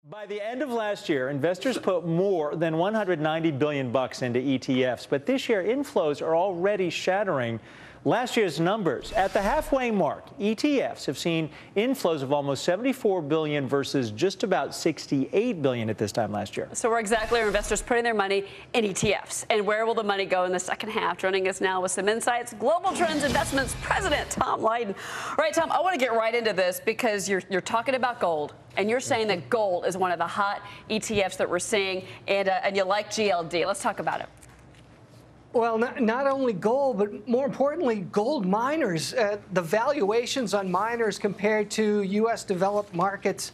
By the end of last year, investors put more than $190 billion into ETFs, but this year inflows are already shattering last year's numbers. At the halfway mark, ETFs have seen inflows of almost $74 billion versus just about $68 billion at this time last year. So where exactly are investors putting their money in ETFs? And where will the money go in the second half? Joining us now with some insights, Global Trends Investments President Tom Lydon. All right, Tom, I want to get right into this because you're talking about gold. And you're saying that gold is one of the hot ETFs that we're seeing, and you like GLD. Let's talk about it. Well, not only gold, but more importantly, gold miners. The valuations on miners compared to U.S. developed markets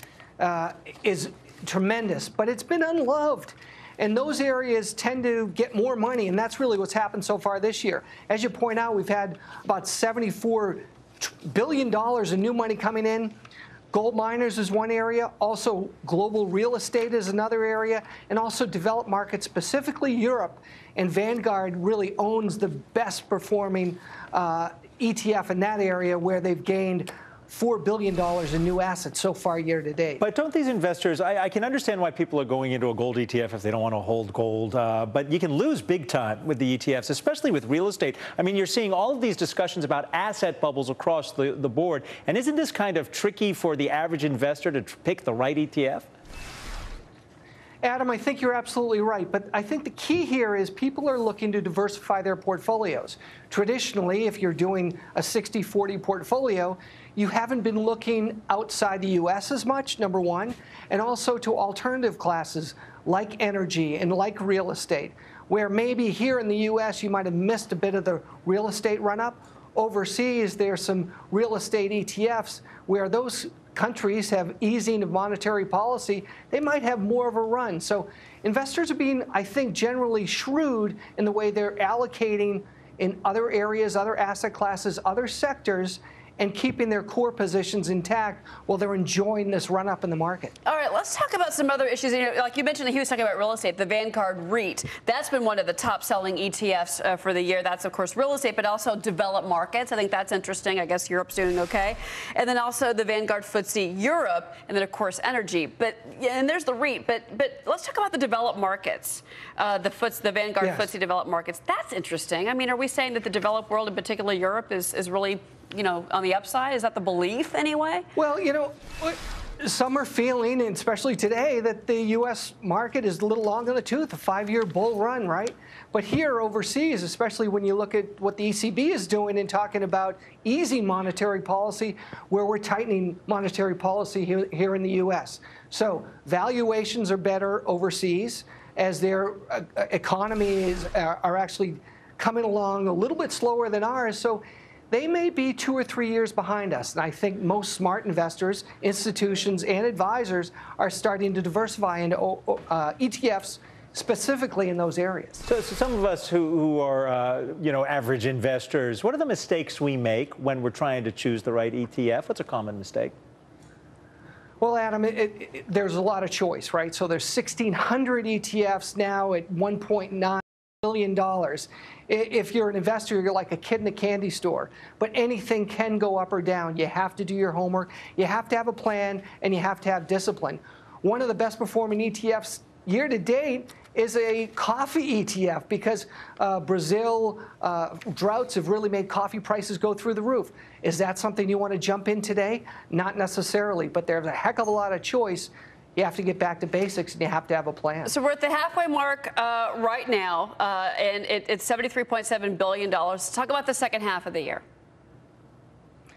is tremendous, but it's been unloved. And those areas tend to get more money, and that's really what's happened so far this year. As you point out, we've had about $74 billion in new money coming in. Gold miners is one area, also global real estate is another area, and also developed markets, specifically Europe. And Vanguard really owns the best performing ETF in that area, where they've gained $4 billion in new assets so far year to date. But don't these investors, I can understand why people are going into a gold ETF if they don't want to hold gold, but you can lose big time with the ETFs, especially with real estate. I mean, you're seeing all of these discussions about asset bubbles across the board. And isn't this kind of tricky for the average investor to pick the right ETF? Adam, I think you're absolutely right. But I think the key here is people are looking to diversify their portfolios. Traditionally, if you're doing a 60-40 portfolio, you haven't been looking outside the U.S. as much, number one, and also to alternative classes like energy and like real estate, where maybe here in the U.S. you might have missed a bit of the real estate run-up. Overseas, there's some real estate ETFs where those countries have easing of monetary policy, they might have more of a run. So investors are being, I think, generally shrewd in the way they're allocating in other areas, other asset classes, other sectors, and keeping their core positions intact while they're enjoying this run-up in the market. All right, let's talk about some other issues. You know, like you mentioned, he was talking about real estate, the Vanguard REIT. That's been one of the top-selling ETFs for the year. That's, of course, real estate, but also developed markets. I think that's interesting. I guess Europe's doing okay. And then also the Vanguard FTSE Europe, and then, of course, energy. And there's the REIT. But let's talk about the developed markets, the Vanguard FTSE developed markets. That's interesting. I mean, are we saying that the developed world, in particular Europe, is really, you know, on the upside? Is that the belief anyway? Well, you know, some are feeling, and especially today, that the U.S. market is a little long in the tooth, a 5-year bull run, right? But here overseas, especially when you look at what the ECB is doing and talking about easing monetary policy, where we're tightening monetary policy here in the U.S. So valuations are better overseas as their economies are actually coming along a little bit slower than ours. So they may be 2 or 3 years behind us. And I think most smart investors, institutions, and advisors are starting to diversify into ETFs, specifically in those areas. So some of us who are, you know, average investors, what are the mistakes we make when we're trying to choose the right ETF? What's a common mistake? Well, Adam, there's a lot of choice, right? So there's 1,600 ETFs now at $1.9 billion. If you're an investor, you're like a kid in a candy store. But anything can go up or down. You have to do your homework. You have to have a plan, and you have to have discipline. One of the best performing ETFs year to date is a coffee ETF, because Brazil droughts have really made coffee prices go through the roof. Is that something you want to jump in today? Not necessarily, but there's a heck of a lot of choice. You have to get back to basics, and you have to have a plan. So we're at the halfway mark right now, and it's $73.7 billion. Let's talk about the second half of the year.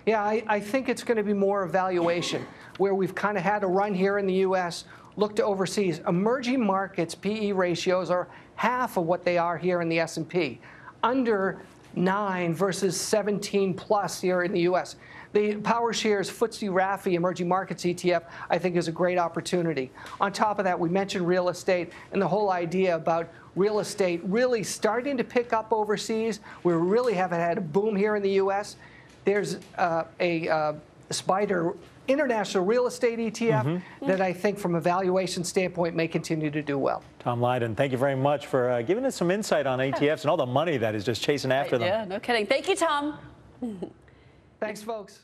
Yeah, I think it's going to be more evaluation, where we've kind of had a run here in the U.S., look to overseas. Emerging markets PE ratios are half of what they are here in the S&P, under 9 versus 17 plus here in the U.S. The PowerShares FTSE RAFI Emerging Markets ETF, I think, is a great opportunity. On top of that, we mentioned real estate and the whole idea about real estate really starting to pick up overseas. We really haven't had a boom here in the U.S. There's a SPDR International Real Estate ETF that I think, from a valuation standpoint, may continue to do well. Tom Lydon, thank you very much for giving us some insight on ETFs and all the money that is just chasing after them. Yeah, no kidding. Thank you, Tom. Thanks, folks.